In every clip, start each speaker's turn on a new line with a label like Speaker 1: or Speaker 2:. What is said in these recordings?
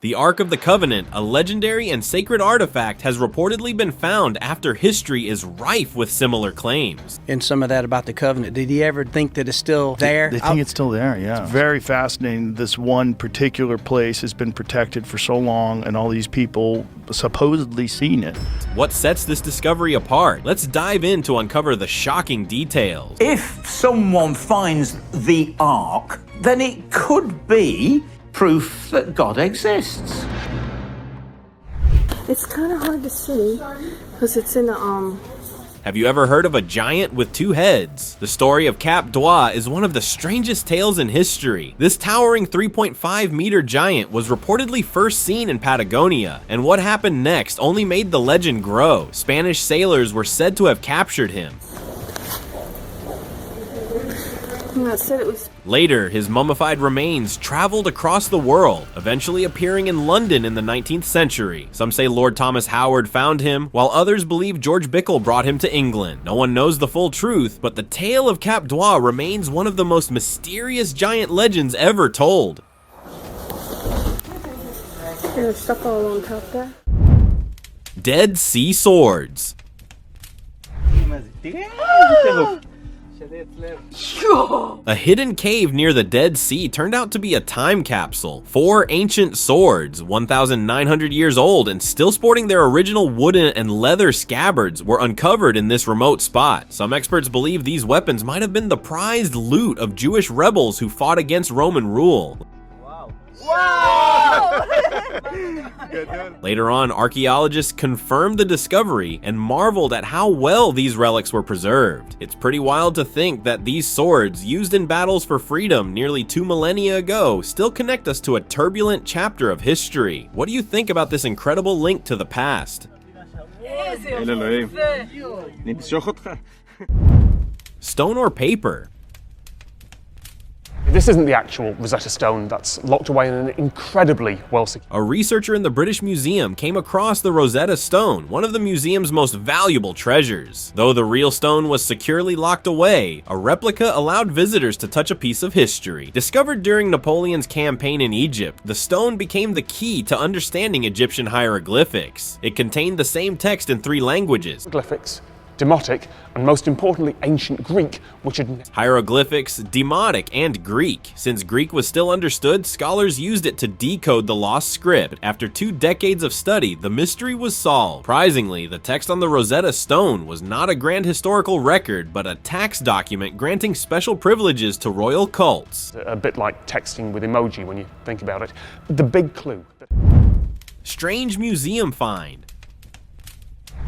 Speaker 1: The Ark of the Covenant, a legendary and sacred artifact, has reportedly been found after history is rife with similar claims.
Speaker 2: And some of that about the Covenant, did he ever think that it's still there?
Speaker 3: They think it's still there, yeah. It's very fascinating. This one particular place has been protected for so long, and all these people supposedly seen it.
Speaker 1: What sets this discovery apart? Let's dive in to uncover the shocking details.
Speaker 4: If someone finds the Ark, then it could be proof that God exists.
Speaker 5: It's kind of hard to see because it's in a
Speaker 1: Have you ever heard of a giant with two heads? The story of Cap Daa is one of the strangest tales in history. This towering 3.5 meter giant was reportedly first seen in Patagonia, and what happened next only made the legend grow. Spanish sailors were said to have captured him. Later, his mummified remains traveled across the world, eventually appearing in London in the 19th century. Some say Lord Thomas Howard found him, while others believe George Bickle brought him to England. No one knows the full truth, but the tale of Cap Daa remains one of the most mysterious giant legends ever told.
Speaker 5: There's stuff all on top there.
Speaker 1: Dead Sea Swords. A hidden cave near the Dead Sea turned out to be a time capsule. 4 ancient swords, 1,900 years old and still sporting their original wooden and leather scabbards, were uncovered in this remote spot. Some experts believe these weapons might have been the prized loot of Jewish rebels who fought against Roman rule. Later on, archaeologists confirmed the discovery and marveled at how well these relics were preserved. It's pretty wild to think that these swords, used in battles for freedom nearly 2 millennia ago, still connect us to a turbulent chapter of history. What do you think about this incredible link to the past? Stone or paper?
Speaker 6: This isn't the actual Rosetta Stone that's locked away in an incredibly well-secured...
Speaker 1: A researcher in the British Museum came across the Rosetta Stone, one of the museum's most valuable treasures. Though the real stone was securely locked away, a replica allowed visitors to touch a piece of history. Discovered during Napoleon's campaign in Egypt, the stone became the key to understanding Egyptian hieroglyphics. It contained the same text in 3 languages.
Speaker 6: Hieroglyphics, Demotic, and most importantly, ancient Greek, which had...
Speaker 1: Hieroglyphics, Demotic, and Greek. Since Greek was still understood, scholars used it to decode the lost script. After 2 decades of study, the mystery was solved. Surprisingly, the text on the Rosetta Stone was not a grand historical record, but a tax document granting special privileges to royal cults.
Speaker 6: A bit like texting with emoji when you think about it. The big clue.
Speaker 1: Strange museum find.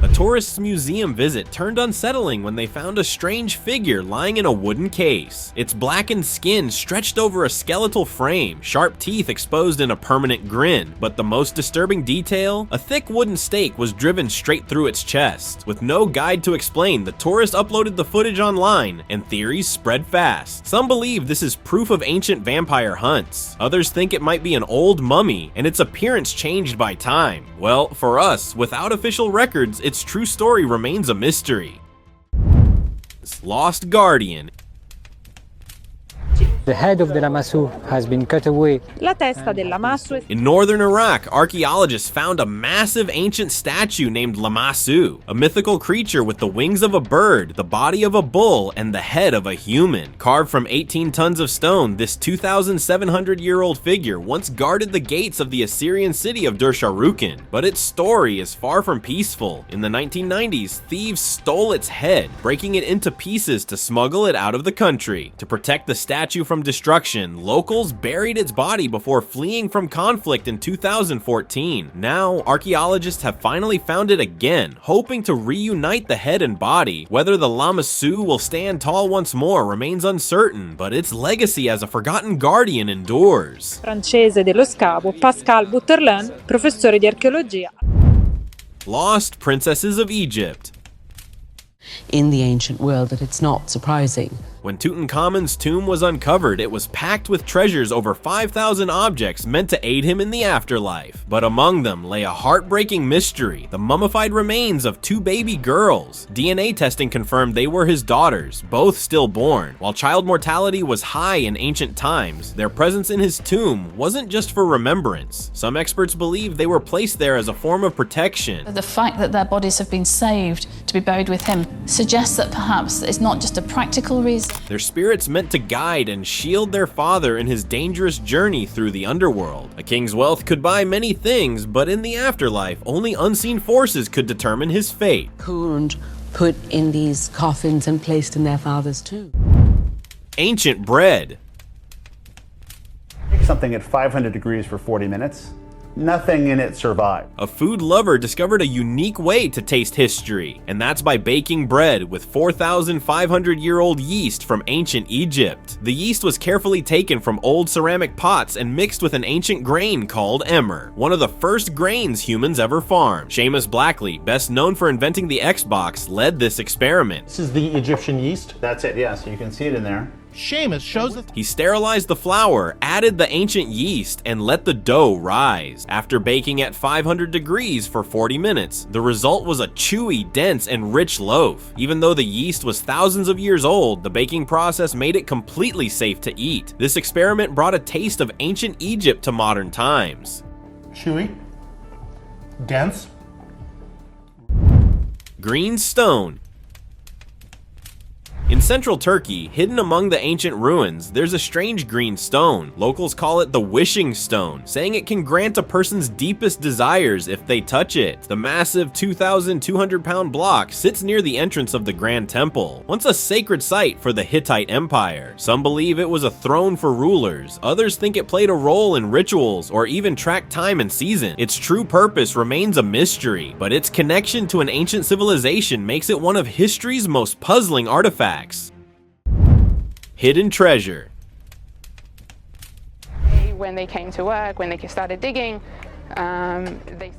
Speaker 1: A tourist's museum visit turned unsettling when they found a strange figure lying in a wooden case. Its blackened skin stretched over a skeletal frame, sharp teeth exposed in a permanent grin. But the most disturbing detail? A thick wooden stake was driven straight through its chest. With no guide to explain, the tourist uploaded the footage online, and theories spread fast. Some believe this is proof of ancient vampire hunts. Others think it might be an old mummy, and its appearance changed by time. Well, for us, without official records, its true story remains a mystery. Lost Guardian.
Speaker 7: The head of the Lamassu has been cut away.
Speaker 8: La testa del Lamassu.
Speaker 1: In northern Iraq, archaeologists found a massive ancient statue named Lamassu, a mythical creature with the wings of a bird, the body of a bull, and the head of a human. Carved from 18 tons of stone, this 2,700-year-old figure once guarded the gates of the Assyrian city of Dur-Sharrukin. But its story is far from peaceful. In the 1990s, thieves stole its head, breaking it into pieces to smuggle it out of the country. To protect the statue from destruction, locals buried its body before fleeing from conflict in 2014. Now, archaeologists have finally found it again, hoping to reunite the head and body. Whether the Lamassu will stand tall once more remains uncertain, but its legacy as a forgotten guardian endures.
Speaker 8: Francese dello scavo, Pascal Butterlin, professore di archeologia.
Speaker 1: Lost Princesses of Egypt.
Speaker 9: In the ancient world, that it's not surprising
Speaker 1: When Tutankhamun's tomb was uncovered, it was packed with treasures over 5,000 objects meant to aid him in the afterlife. But among them lay a heartbreaking mystery: the mummified remains of 2 baby girls. DNA testing confirmed they were his daughters, both stillborn. While child mortality was high in ancient times, their presence in his tomb wasn't just for remembrance. Some experts believe they were placed there as a form of protection.
Speaker 9: The fact that their bodies have been saved to be buried with him suggests that perhaps it's not just a practical reason.
Speaker 1: Their spirits meant to guide and shield their father in his dangerous journey through the underworld. A king's wealth could buy many things, but in the afterlife, only unseen forces could determine his fate.
Speaker 10: Corned, put in these coffins and placed in their father's tomb.
Speaker 1: Ancient bread.
Speaker 11: Take something at 500 degrees for 40 minutes. Nothing in it survived.
Speaker 1: A food lover discovered a unique way to taste history, and that's by baking bread with 4,500-year-old yeast from ancient Egypt. The yeast was carefully taken from old ceramic pots and mixed with an ancient grain called emmer, one of the first grains humans ever farmed. Seamus Blackley, best known for inventing the Xbox, led this experiment.
Speaker 11: This is the Egyptian yeast. That's it, yeah, so you can see it in there.
Speaker 12: Seamus shows that
Speaker 1: he sterilized the flour, added the ancient yeast, and let the dough rise. After baking at 500 degrees for 40 minutes, the result was a chewy, dense, and rich loaf. Even though the yeast was thousands of years old, the baking process made it completely safe to eat. This experiment brought a taste of ancient Egypt to modern times.
Speaker 12: chewy, dense.
Speaker 1: Green stone. In central Turkey, hidden among the ancient ruins, there's a strange green stone. Locals call it the wishing stone, saying it can grant a person's deepest desires if they touch it. The massive 2,200-pound block sits near the entrance of the Grand Temple, once a sacred site for the Hittite Empire. Some believe it was a throne for rulers, others think it played a role in rituals or even tracked time and season. Its true purpose remains a mystery, but its connection to an ancient civilization makes it one of history's most puzzling artifacts. Hidden treasure.
Speaker 13: When they came to work, when they started digging,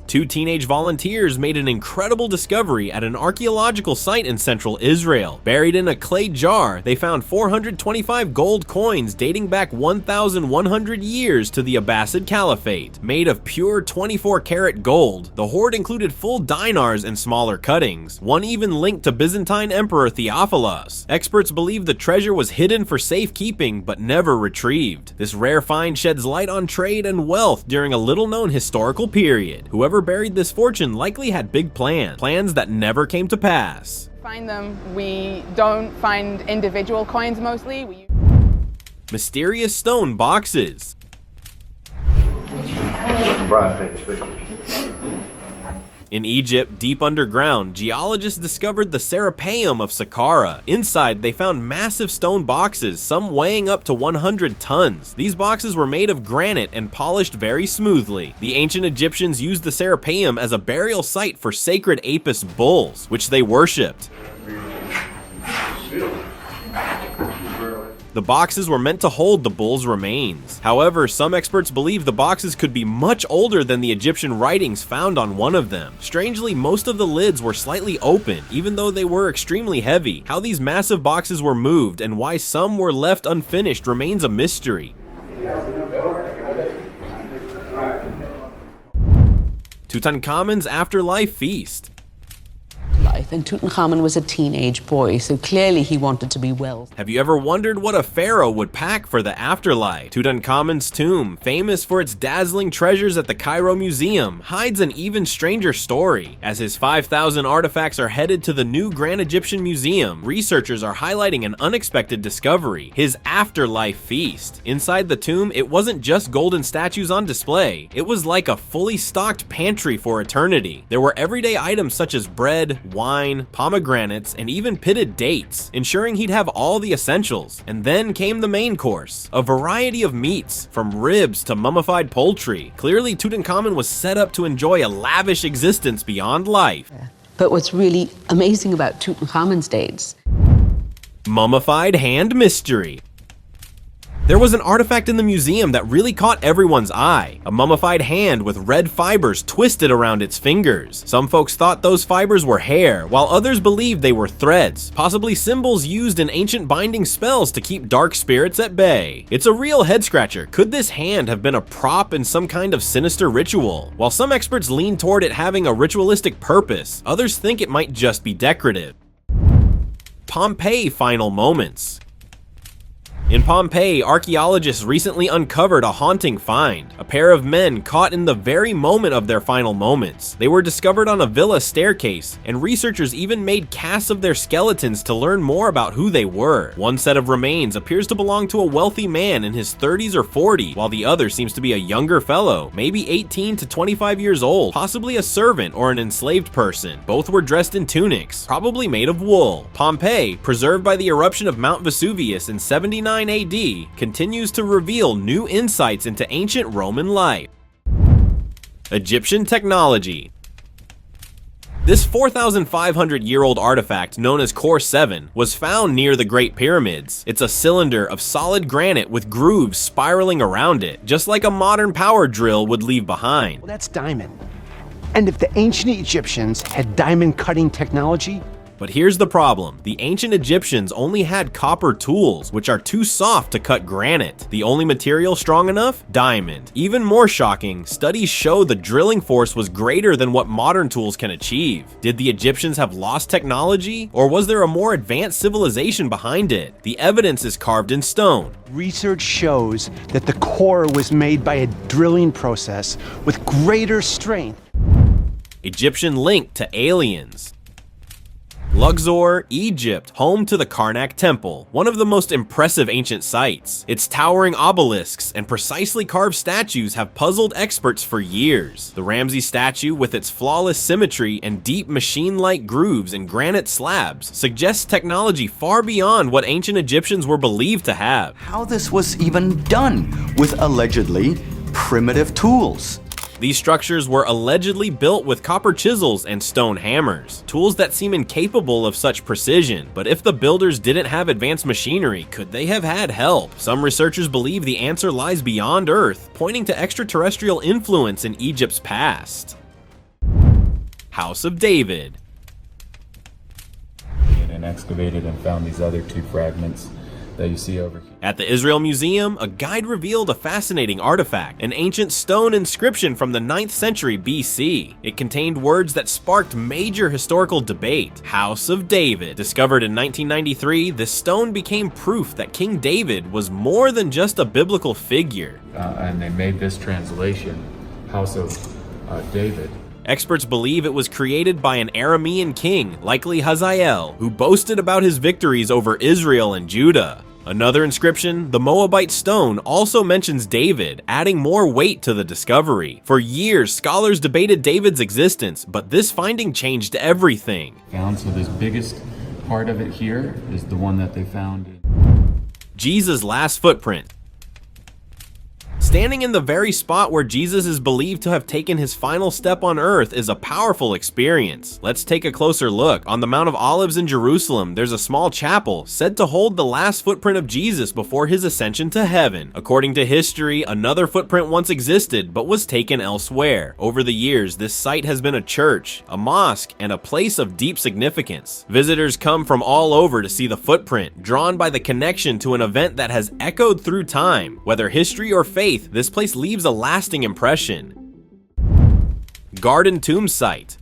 Speaker 1: Two teenage volunteers made an incredible discovery at an archaeological site in central Israel. Buried in a clay jar, they found 425 gold coins dating back 1,100 years to the Abbasid Caliphate. Made of pure 24-karat gold, the hoard included full dinars and smaller cuttings, one even linked to Byzantine Emperor Theophilos. Experts believe the treasure was hidden for safekeeping but never retrieved. This rare find sheds light on trade and wealth during a little-known historical period. Whoever buried this fortune likely had big plans that never came to pass.
Speaker 13: Find them. We don't find individual coins mostly.
Speaker 1: Mysterious stone boxes. In Egypt, deep underground, geologists discovered the Serapeum of Saqqara. Inside, they found massive stone boxes, some weighing up to 100 tons. These boxes were made of granite and polished very smoothly. The ancient Egyptians used the Serapeum as a burial site for sacred Apis bulls, which they worshipped. The boxes were meant to hold the bull's remains. However, some experts believe the boxes could be much older than the Egyptian writings found on one of them. Strangely, most of the lids were slightly open, even though they were extremely heavy. How these massive boxes were moved and why some were left unfinished remains a mystery. Tutankhamun's afterlife feast.
Speaker 10: And Tutankhamun was a teenage boy, so clearly he wanted to be wealthy.
Speaker 1: Have you ever wondered what a pharaoh would pack for the afterlife? Tutankhamun's tomb, famous for its dazzling treasures at the Cairo Museum, hides an even stranger story. As his 5,000 artifacts are headed to the new Grand Egyptian Museum, researchers are highlighting an unexpected discovery: his afterlife feast. Inside the tomb, it wasn't just golden statues on display. It was like a fully stocked pantry for eternity. There were everyday items such as bread, wine, pomegranates, and even pitted dates, ensuring he'd have all the essentials. And then came the main course, a variety of meats, from ribs to mummified poultry. Clearly, Tutankhamun was set up to enjoy a lavish existence beyond life.
Speaker 10: But what's really amazing about Tutankhamun's dates?
Speaker 1: Mummified hand mystery. There was an artifact in the museum that really caught everyone's eye, a mummified hand with red fibers twisted around its fingers. Some folks thought those fibers were hair, while others believed they were threads, possibly symbols used in ancient binding spells to keep dark spirits at bay. It's a real head-scratcher. Could this hand have been a prop in some kind of sinister ritual? While some experts lean toward it having a ritualistic purpose, others think it might just be decorative. Pompeii final moments. In Pompeii, archaeologists recently uncovered a haunting find, a pair of men caught in the very moment of their final moments. They were discovered on a villa staircase, and researchers even made casts of their skeletons to learn more about who they were. One set of remains appears to belong to a wealthy man in his 30s or 40s, while the other seems to be a younger fellow, maybe 18 to 25 years old, possibly a servant or an enslaved person. Both were dressed in tunics, probably made of wool. Pompeii, preserved by the eruption of Mount Vesuvius in 79 AD, continues to reveal new insights into ancient Roman life. Egyptian technology. This 4,500-year-old artifact, known as Core 7, was found near the Great Pyramids. It's a cylinder of solid granite with grooves spiraling around it, just like a modern power drill would leave behind.
Speaker 2: Well, that's diamond. And if the ancient Egyptians had diamond cutting technology,
Speaker 1: but here's the problem. The ancient Egyptians only had copper tools, which are too soft to cut granite. The only material strong enough? Diamond. Even more shocking, studies show the drilling force was greater than what modern tools can achieve. Did the Egyptians have lost technology? Or was there a more advanced civilization behind it? The evidence is carved in stone.
Speaker 2: research shows that the core was made by a drilling process with greater strength.
Speaker 1: Egyptian link to aliens. Luxor, Egypt, home to the Karnak Temple, one of the most impressive ancient sites. Its towering obelisks and precisely carved statues have puzzled experts for years. The Ramses statue, with its flawless symmetry and deep machine-like grooves in granite slabs, suggests technology far beyond what ancient Egyptians were believed to have.
Speaker 14: How this was even done with allegedly primitive tools.
Speaker 1: These structures were allegedly built with copper chisels and stone hammers, tools that seem incapable of such precision. But if the builders didn't have advanced machinery, could they have had help? Some researchers believe the answer lies beyond Earth, pointing to extraterrestrial influence in Egypt's past. House of David.
Speaker 15: And excavated and found these other two fragments that you see over here.
Speaker 1: At the Israel Museum, a guide revealed a fascinating artifact, an ancient stone inscription from the 9th century BC. It contained words that sparked major historical debate. House of David. Discovered in 1993, this stone became proof that King David was more than just a biblical figure.
Speaker 15: And they made this translation, House of David.
Speaker 1: Experts believe it was created by an Aramean king, likely Hazael, who boasted about his victories over Israel and Judah. Another inscription, the Moabite stone, also mentions David, adding more weight to the discovery. For years, scholars debated David's existence, but this finding changed everything.
Speaker 15: So this biggest part of it here is the one that they found in
Speaker 1: Jesus' last footprint. Standing in the very spot where Jesus is believed to have taken his final step on earth is a powerful experience. Let's take a closer look. On the Mount of Olives in Jerusalem, there's a small chapel said to hold the last footprint of Jesus before his ascension to heaven. According to history, another footprint once existed but was taken elsewhere. Over the years, this site has been a church, a mosque, and a place of deep significance. Visitors come from all over to see the footprint, drawn by the connection to an event that has echoed through time. Whether history or faith, this place leaves a lasting impression. Garden Tomb Site.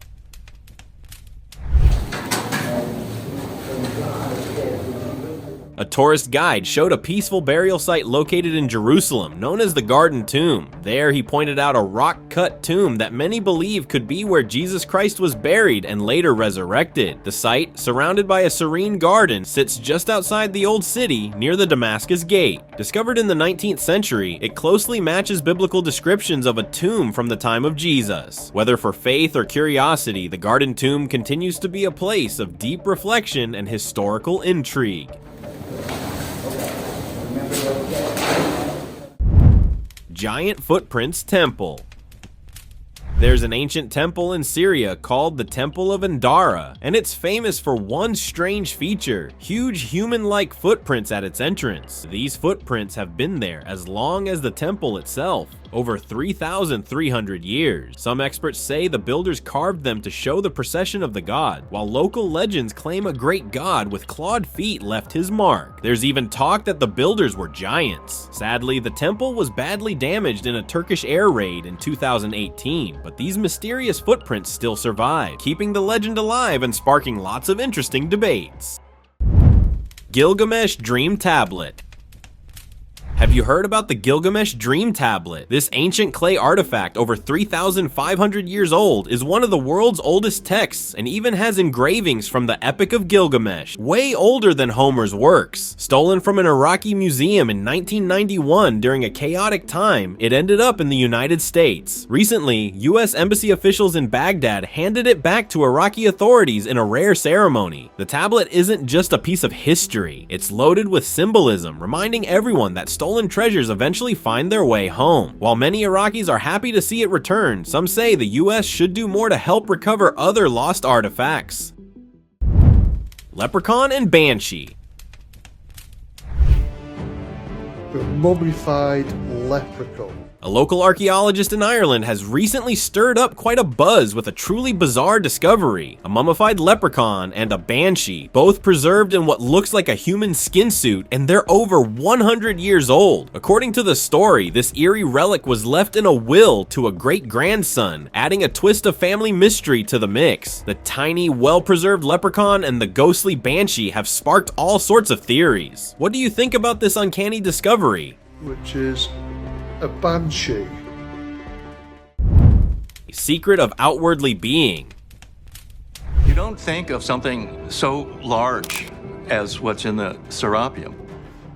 Speaker 1: A tourist guide showed a peaceful burial site located in Jerusalem, known as the Garden Tomb. There, he pointed out a rock-cut tomb that many believe could be where Jesus Christ was buried and later resurrected. The site, surrounded by a serene garden, sits just outside the old city near the Damascus Gate. Discovered in the 19th century, it closely matches biblical descriptions of a tomb from the time of Jesus. Whether for faith or curiosity, the Garden Tomb continues to be a place of deep reflection and historical intrigue. Giant Footprints Temple. There's an ancient temple in Syria called the Temple of Endara, and it's famous for one strange feature: huge human-like footprints at its entrance. These footprints have been there as long as the temple itself, over 3,300 years. Some experts say the builders carved them to show the procession of the god, while local legends claim a great god with clawed feet left his mark. There's even talk that the builders were giants. Sadly, the temple was badly damaged in a Turkish air raid in 2018, but these mysterious footprints still survive, keeping the legend alive and sparking lots of interesting debates. Gilgamesh Dream Tablet. Have you heard about the Gilgamesh Dream Tablet? This ancient clay artifact, over 3,500 years old, is one of the world's oldest texts and even has engravings from the Epic of Gilgamesh, way older than Homer's works. Stolen from an Iraqi museum in 1991 during a chaotic time, it ended up in the United States. Recently, US embassy officials in Baghdad handed it back to Iraqi authorities in a rare ceremony. The tablet isn't just a piece of history, it's loaded with symbolism, reminding everyone that stolen treasures eventually find their way home. While many Iraqis are happy to see it return, some say the US should do more to help recover other lost artifacts. Leprechaun and Banshee.
Speaker 16: The mummified leprechaun.
Speaker 1: A local archaeologist in Ireland has recently stirred up quite a buzz with a truly bizarre discovery: a mummified leprechaun and a banshee, both preserved in what looks like a human skin suit, and they're over 100 years old. According to the story, this eerie relic was left in a will to a great-grandson, adding a twist of family mystery to the mix. The tiny, well-preserved leprechaun and the ghostly banshee have sparked all sorts of theories. What do you think about this uncanny discovery?
Speaker 16: Which is a banshee.
Speaker 1: A secret of outwardly being.
Speaker 17: You don't think of something so large as what's in the Serapeum.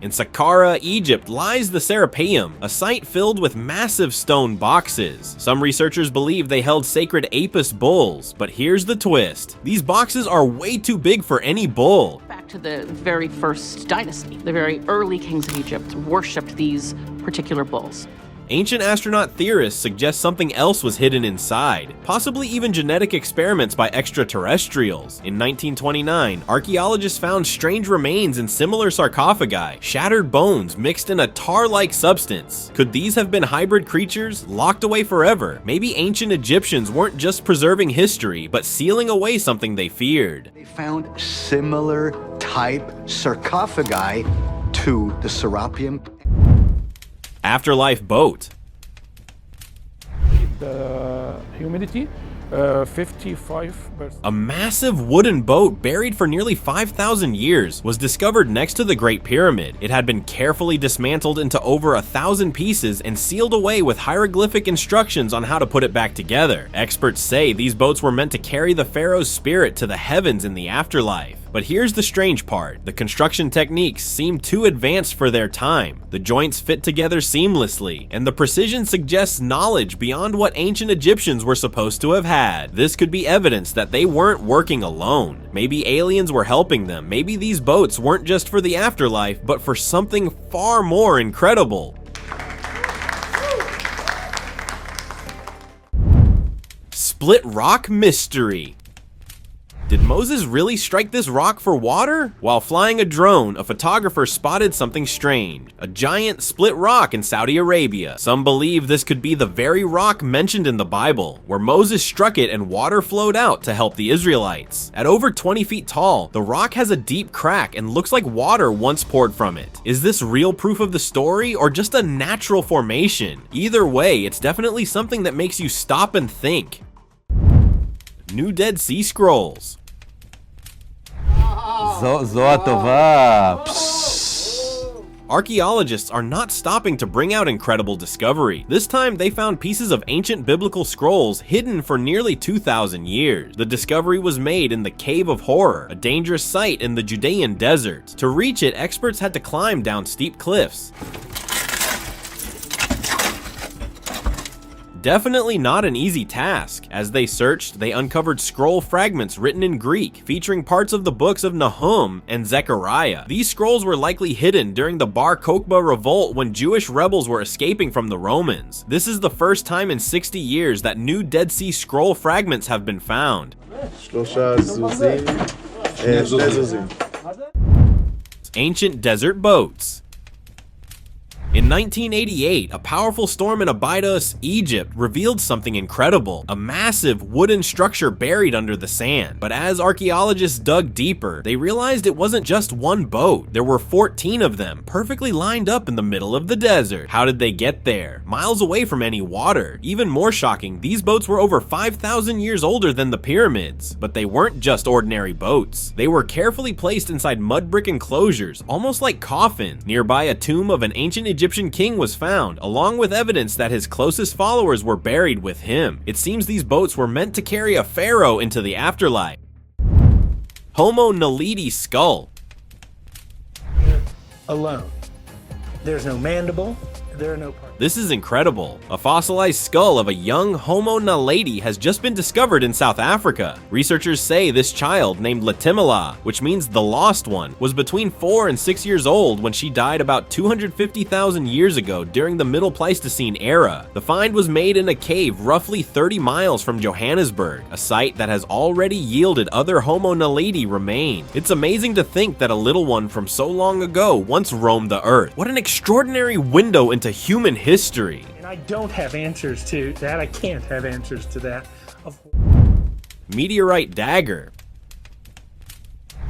Speaker 1: In Saqqara, Egypt, lies the Serapeum, a site filled with massive stone boxes. Some researchers believe they held sacred Apis bulls, but here's the twist: these boxes are way too big for any bull.
Speaker 18: Back to the very first dynasty, the very early kings of Egypt worshipped these particular bulls.
Speaker 1: Ancient astronaut theorists suggest something else was hidden inside, possibly even genetic experiments by extraterrestrials. In 1929, archaeologists found strange remains in similar sarcophagi, shattered bones mixed in a tar-like substance. Could these have been hybrid creatures, locked away forever? Maybe ancient Egyptians weren't just preserving history, but sealing away something they feared.
Speaker 14: They found similar type sarcophagi to the Serapeum.
Speaker 1: Afterlife boat.
Speaker 6: The humidity, 55%.
Speaker 1: A massive wooden boat buried for nearly 5,000 years was discovered next to the Great Pyramid. It had been carefully dismantled into over 1,000 pieces and sealed away with hieroglyphic instructions on how to put it back together. Experts say these boats were meant to carry the pharaoh's spirit to the heavens in the afterlife. But here's the strange part: the construction techniques seem too advanced for their time. The joints fit together seamlessly, and the precision suggests knowledge beyond what ancient Egyptians were supposed to have had. This could be evidence that they weren't working alone. Maybe aliens were helping them. Maybe these boats weren't just for the afterlife, but for something far more incredible. Split rock mystery. Did Moses really strike this rock for water? While flying a drone, a photographer spotted something strange: a giant split rock in Saudi Arabia. Some believe this could be the very rock mentioned in the Bible, where Moses struck it and water flowed out to help the Israelites. At over 20 feet tall, the rock has a deep crack and looks like water once poured from it. Is this real proof of the story, or just a natural formation? Either way, it's definitely something that makes you stop and think. New Dead Sea Scrolls. Archaeologists are not stopping to bring out incredible discovery. This time they found pieces of ancient biblical scrolls hidden for nearly 2,000 years. The discovery was made in the Cave of Horror, a dangerous site in the Judean desert. To reach it, experts had to climb down steep cliffs. Definitely not an easy task. As they searched, they uncovered scroll fragments written in Greek, featuring parts of the books of Nahum and Zechariah. These scrolls were likely hidden during the Bar Kokhba revolt when Jewish rebels were escaping from the Romans. This is the first time in 60 years that new Dead Sea Scroll fragments have been found. Ancient desert boats. In 1988, a powerful storm in Abydos, Egypt, revealed something incredible, a massive wooden structure buried under the sand. But as archaeologists dug deeper, they realized it wasn't just one boat. There were 14 of them, perfectly lined up in the middle of the desert. How did they get there? Miles away from any water. Even more shocking, these boats were over 5,000 years older than the pyramids. But they weren't just ordinary boats. They were carefully placed inside mud brick enclosures, almost like coffins. Nearby, a tomb of an ancient Egyptian king was found, along with evidence that his closest followers were buried with him. It seems these boats were meant to carry a pharaoh into the afterlife. Homo naledi skull.
Speaker 19: Alone. There's no mandible, there are no parts.
Speaker 1: This is incredible. A fossilized skull of a young Homo naledi has just been discovered in South Africa. Researchers say this child, named Latimela, which means the lost one, was between 4 and 6 years old when she died about 250,000 years ago during the Middle Pleistocene era. The find was made in a cave roughly 30 miles from Johannesburg, a site that has already yielded other Homo naledi remains. It's amazing to think that a little one from so long ago once roamed the earth. What an extraordinary window into human history.
Speaker 19: And I don't have answers to that. I can't have answers to that.
Speaker 1: Meteorite dagger.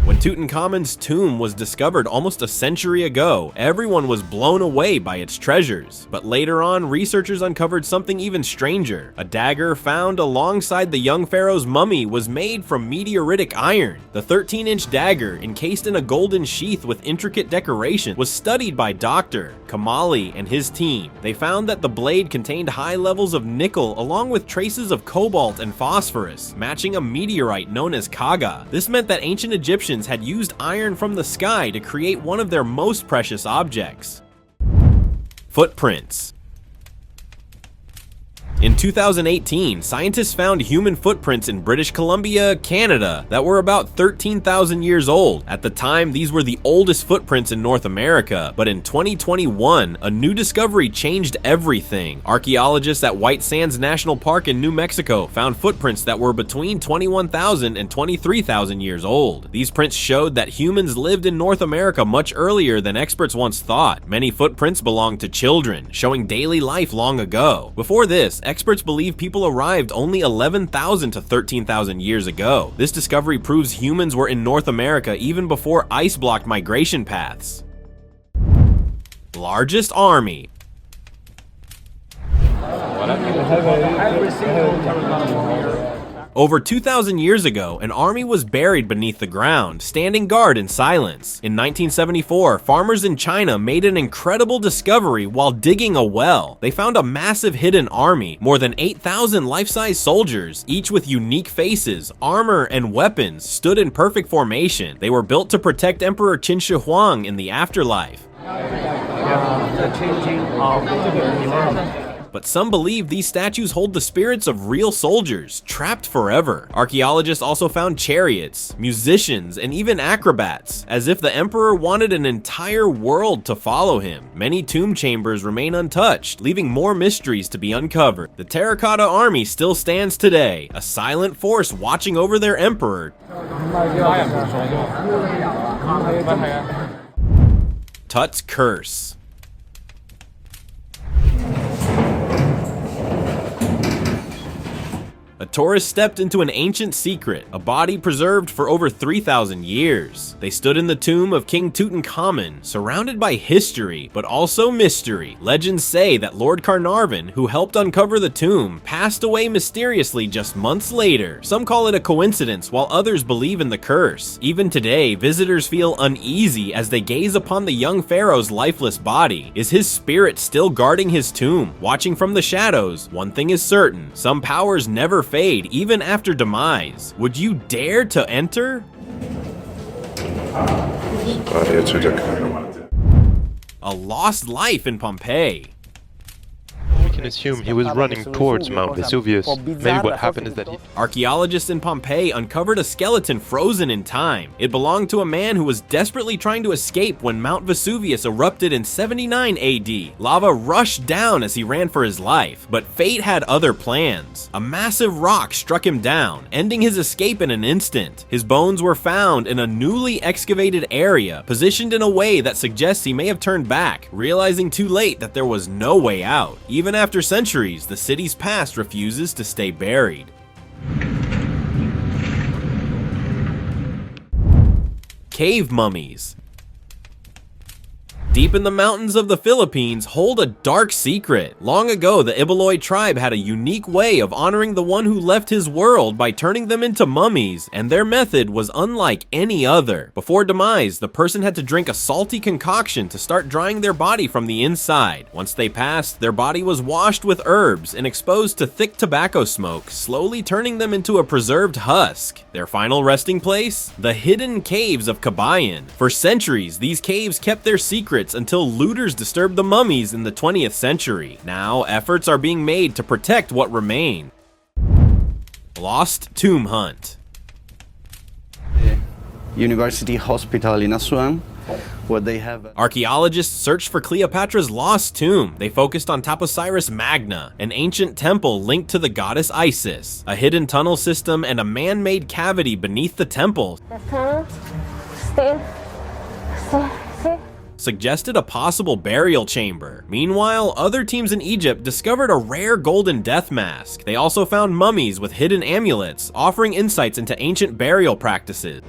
Speaker 1: When Tutankhamun's tomb was discovered almost a century ago, everyone was blown away by its treasures. But later on, researchers uncovered something even stranger. A dagger found alongside the young pharaoh's mummy was made from meteoritic iron. The 13-inch dagger, encased in a golden sheath with intricate decoration, was studied by Dr. Kamali and his team. They found that the blade contained high levels of nickel along with traces of cobalt and phosphorus, matching a meteorite known as Kaga. This meant that ancient Egyptians had used iron from the sky to create one of their most precious objects. Footprints. In 2018, scientists found human footprints in British Columbia, Canada, that were about 13,000 years old. At the time, these were the oldest footprints in North America, but in 2021, a new discovery changed everything. Archaeologists at White Sands National Park in New Mexico found footprints that were between 21,000 and 23,000 years old. These prints showed that humans lived in North America much earlier than experts once thought. Many footprints belonged to children, showing daily life long ago. Before this, experts believe people arrived only 11,000 to 13,000 years ago. This discovery proves humans were in North America even before ice blocked migration paths. Largest army. Over 2,000 years ago, an army was buried beneath the ground, standing guard in silence. In 1974, farmers in China made an incredible discovery while digging a well. They found a massive hidden army, more than 8,000 life-size soldiers, each with unique faces, armor, and weapons, stood in perfect formation. They were built to protect Emperor Qin Shi Huang in the afterlife. But some believe these statues hold the spirits of real soldiers, trapped forever. Archaeologists also found chariots, musicians, and even acrobats, as if the emperor wanted an entire world to follow him. Many tomb chambers remain untouched, leaving more mysteries to be uncovered. The Terracotta Army still stands today, a silent force watching over their emperor. Tut's Curse. A tourist stepped into an ancient secret, a body preserved for over 3,000 years. They stood in the tomb of King Tutankhamun, surrounded by history, but also mystery. Legends say that Lord Carnarvon, who helped uncover the tomb, passed away mysteriously just months later. Some call it a coincidence, while others believe in the curse. Even today, visitors feel uneasy as they gaze upon the young pharaoh's lifeless body. Is his spirit still guarding his tomb, watching from the shadows? One thing is certain, some powers never fade, even after demise. Would you dare to enter? A lost life in Pompeii.
Speaker 20: can assume he was running towards Mount Vesuvius. Maybe what happened is that he...
Speaker 1: Archaeologists in Pompeii uncovered a skeleton frozen in time. It belonged to a man who was desperately trying to escape when Mount Vesuvius erupted in 79 AD. Lava rushed down as he ran for his life, but fate had other plans. A massive rock struck him down, ending his escape in an instant. His bones were found in a newly excavated area, positioned in a way that suggests he may have turned back, realizing too late that there was no way out. Even after centuries, the city's past refuses to stay buried. Cave mummies. Deep in the mountains of the Philippines hold a dark secret. Long ago, the Ibeloy tribe had a unique way of honoring the one who left his world by turning them into mummies, and their method was unlike any other. Before demise, the person had to drink a salty concoction to start drying their body from the inside. Once they passed, their body was washed with herbs and exposed to thick tobacco smoke, slowly turning them into a preserved husk. Their final resting place? The hidden caves of Kabayan. For centuries, these caves kept their secrets until looters disturbed the mummies in the 20th century. Now, efforts are being made to protect what remained. Lost Tomb Hunt.
Speaker 21: University Hospital in Aswan, where they have...
Speaker 1: Archaeologists searched for Cleopatra's lost tomb. They focused on Taposiris Magna, an ancient temple linked to the goddess Isis. A hidden tunnel system and a man-made cavity beneath the temple suggested a possible burial chamber. Meanwhile, other teams in Egypt discovered a rare golden death mask. They also found mummies with hidden amulets, offering insights into ancient burial practices.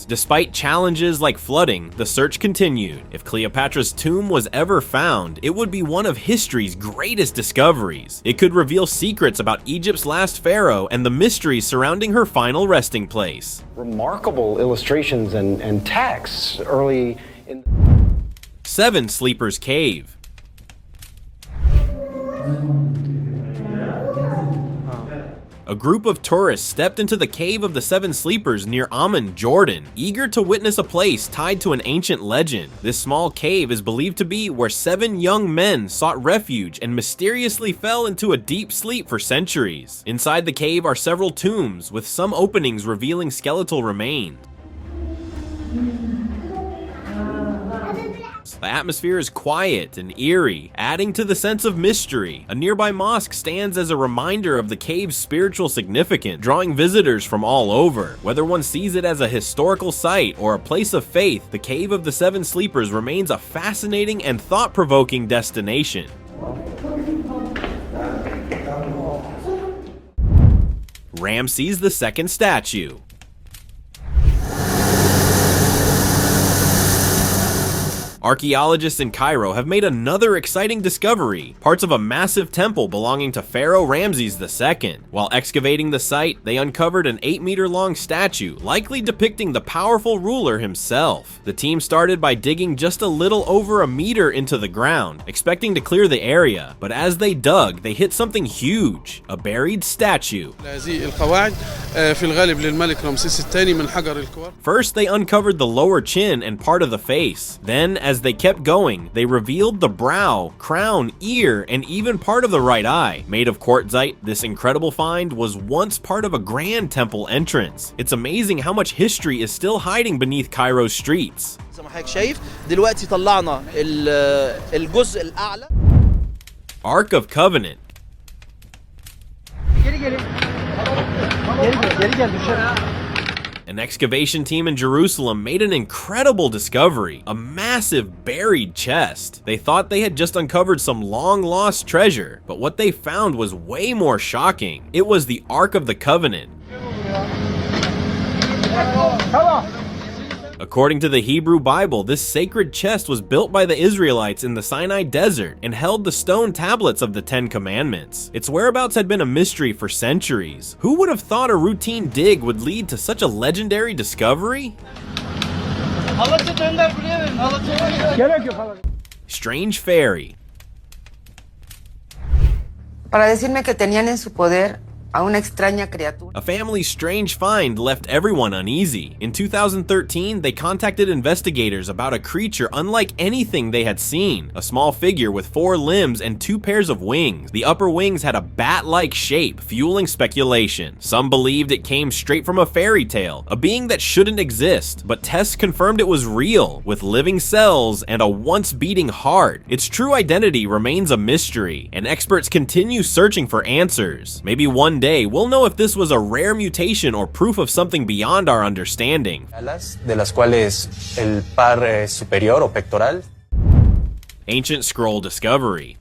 Speaker 1: Despite challenges like flooding, the search continued. If Cleopatra's tomb was ever found, it would be one of history's greatest discoveries. It could reveal secrets about Egypt's last pharaoh and the mysteries surrounding her final resting place.
Speaker 22: Remarkable illustrations and texts early in...
Speaker 1: Seven Sleepers Cave. A group of tourists stepped into the Cave of the Seven Sleepers near Amman, Jordan, eager to witness a place tied to an ancient legend. This small cave is believed to be where 7 young men sought refuge and mysteriously fell into a deep sleep for centuries. Inside the cave are several tombs, with some openings revealing skeletal remains. The atmosphere is quiet and eerie, adding to the sense of mystery. A nearby mosque stands as a reminder of the cave's spiritual significance, drawing visitors from all over. Whether one sees it as a historical site or a place of faith, the Cave of the Seven Sleepers remains a fascinating and thought-provoking destination. Ramses II statue. Archaeologists in Cairo have made another exciting discovery, parts of a massive temple belonging to Pharaoh Ramses II. While excavating the site, they uncovered an 8-meter-long statue, likely depicting the powerful ruler himself. The team started by digging just a little over a meter into the ground, expecting to clear the area, but as they dug, they hit something huge, a buried statue. First, they uncovered the lower chin and part of the face. Then, as they kept going, they revealed the brow, crown, ear, and even part of the right eye. Made of quartzite, this incredible find was once part of a grand temple entrance. It's amazing how much history is still hiding beneath Cairo's streets. Ark of Covenant. An excavation team in Jerusalem made an incredible discovery, a massive buried chest. They thought they had just uncovered some long-lost treasure, but what they found was way more shocking. It was the Ark of the Covenant. According to the Hebrew Bible, this sacred chest was built by the Israelites in the Sinai desert and held the stone tablets of the 10 Commandments. Its whereabouts had been a mystery for centuries. Who would have thought a routine dig would lead to such a legendary discovery? Strange Fairy.
Speaker 23: Para decirme que tenían en su poder
Speaker 1: A family's strange find left everyone uneasy. In 2013, they contacted investigators about a creature unlike anything they had seen. A small figure with 4 limbs and 2 pairs of wings. The upper wings had a bat-like shape, fueling speculation. Some believed it came straight from a fairy tale, a being that shouldn't exist, but tests confirmed it was real, with living cells and a once-beating heart. Its true identity remains a mystery, and experts continue searching for answers. Maybe one day we'll know if this was a rare mutation or proof of something beyond our understanding.
Speaker 21: De las cuales el par superior o pectoral.
Speaker 1: Ancient scroll discovery.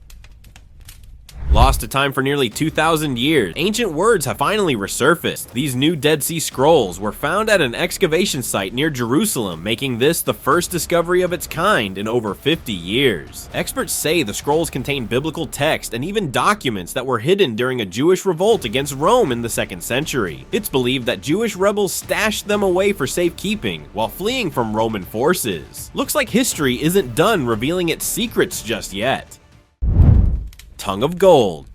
Speaker 1: Lost to time for nearly 2,000 years, ancient words have finally resurfaced. These new Dead Sea Scrolls were found at an excavation site near Jerusalem, making this the first discovery of its kind in over 50 years. Experts say the scrolls contain biblical text and even documents that were hidden during a Jewish revolt against Rome in the 2nd century. It's believed that Jewish rebels stashed them away for safekeeping while fleeing from Roman forces. Looks like history isn't done revealing its secrets just yet. Tongue of gold.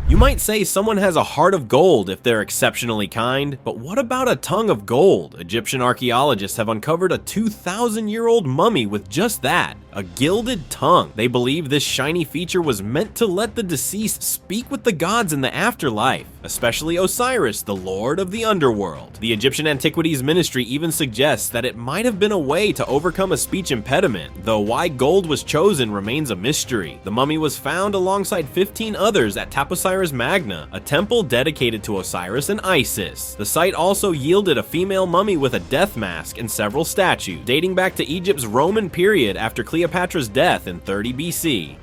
Speaker 1: You might say someone has a heart of gold if they're exceptionally kind, but what about a tongue of gold? Egyptian archaeologists have uncovered a 2,000-year-old mummy with just that, a gilded tongue. They believe this shiny feature was meant to let the deceased speak with the gods in the afterlife, especially Osiris, the lord of the underworld. The Egyptian Antiquities Ministry even suggests that it might have been a way to overcome a speech impediment, though why gold was chosen remains a mystery. The mummy was found alongside 15 others at Osiris Magna, a temple dedicated to Osiris and Isis. The site also yielded a female mummy with a death mask and several statues, dating back to Egypt's Roman period after Cleopatra's death in 30 BC.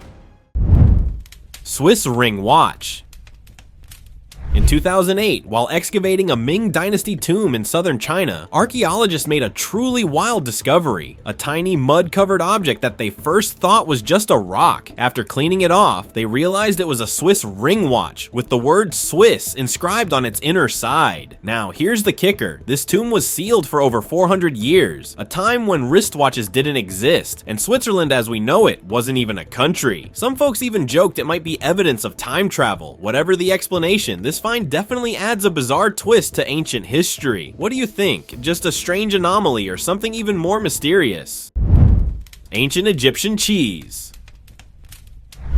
Speaker 1: Swiss ring watch. In 2008, while excavating a Ming Dynasty tomb in southern China, archaeologists made a truly wild discovery, a tiny mud-covered object that they first thought was just a rock. After cleaning it off, they realized it was a Swiss ring watch, with the word Swiss inscribed on its inner side. Now, here's the kicker. This tomb was sealed for over 400 years, a time when wristwatches didn't exist, and Switzerland as we know it wasn't even a country. Some folks even joked it might be evidence of time travel. Whatever the explanation, this find definitely adds a bizarre twist to ancient history. What do you think? Just a strange anomaly or something even more mysterious? Ancient Egyptian cheese.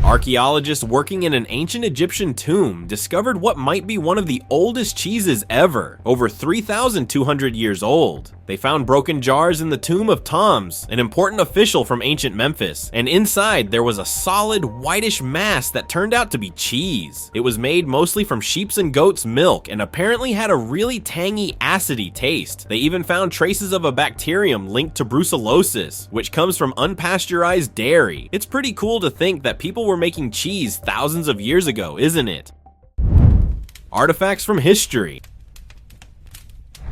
Speaker 1: Archaeologists working in an ancient Egyptian tomb discovered what might be one of the oldest cheeses ever, over 3,200 years old. They found broken jars in the tomb of Thams, an important official from ancient Memphis, and inside there was a solid whitish mass that turned out to be cheese. It was made mostly from sheep's and goat's milk and apparently had a really tangy, acidy taste. They even found traces of a bacterium linked to brucellosis, which comes from unpasteurized dairy. It's pretty cool to think that people were making cheese thousands of years ago, isn't it? Artifacts from history.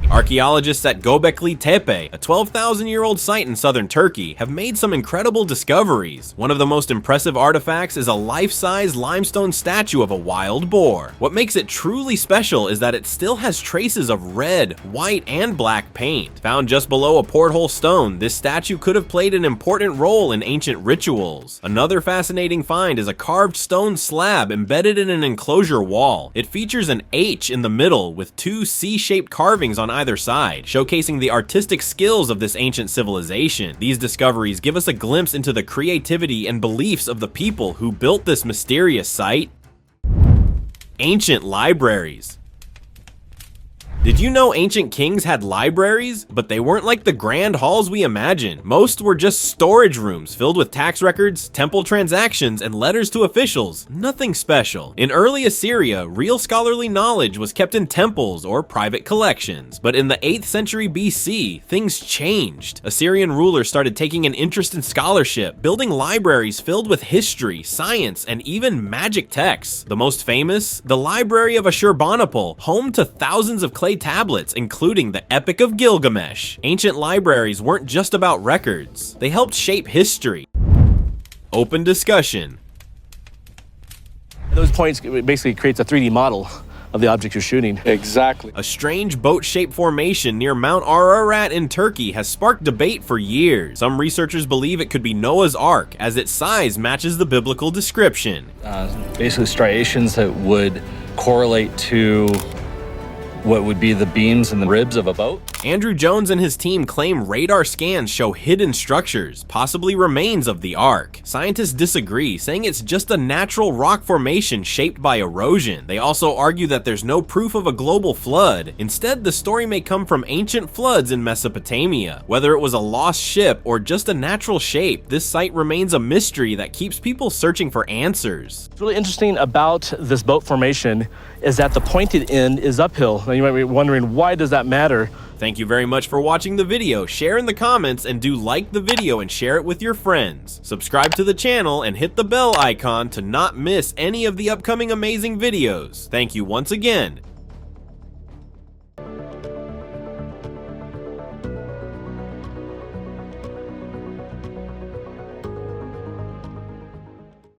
Speaker 1: Archaeologists at Göbekli Tepe, a 12,000-year-old site in southern Turkey, have made some incredible discoveries. One of the most impressive artifacts is a life-size limestone statue of a wild boar. What makes it truly special is that it still has traces of red, white, and black paint. Found just below a porthole stone, this statue could have played an important role in ancient rituals. Another fascinating find is a carved stone slab embedded in an enclosure wall. It features an H in the middle with 2 C-shaped carvings on either side, showcasing the artistic skills of this ancient civilization. These discoveries give us a glimpse into the creativity and beliefs of the people who built this mysterious site. Ancient libraries. Did you know ancient kings had libraries? But they weren't like the grand halls we imagine. Most were just storage rooms filled with tax records, temple transactions, and letters to officials. Nothing special. In early Assyria, real scholarly knowledge was kept in temples or private collections. But in the 8th century BC, things changed. Assyrian rulers started taking an interest in scholarship, building libraries filled with history, science, and even magic texts. The most famous? The Library of Ashurbanipal, home to thousands of clay tablets, including the Epic of Gilgamesh. Ancient libraries weren't just about records. They helped shape history. Open discussion.
Speaker 3: Those points basically creates a 3D model of the object you're shooting.
Speaker 4: Exactly.
Speaker 1: A strange boat-shaped formation near Mount Ararat in Turkey has sparked debate for years. Some researchers believe it could be Noah's Ark, as its size matches the biblical description.
Speaker 3: Basically striations that would correlate to what would be the beams and the ribs of a boat.
Speaker 1: Andrew Jones and his team claim radar scans show hidden structures, possibly remains of the Ark. Scientists disagree, saying it's just a natural rock formation shaped by erosion. They also argue that there's no proof of a global flood. Instead, the story may come from ancient floods in Mesopotamia. Whether it was a lost ship or just a natural shape, this site remains a mystery that keeps people searching for answers.
Speaker 3: What's really interesting about this boat formation is that the pointed end is uphill. Now you might be wondering, why does that matter?
Speaker 1: Thank you very much for watching the video. Share in the comments and do like the video and share it with your friends. Subscribe to the channel and hit the bell icon to not miss any of the upcoming amazing videos. Thank you once again,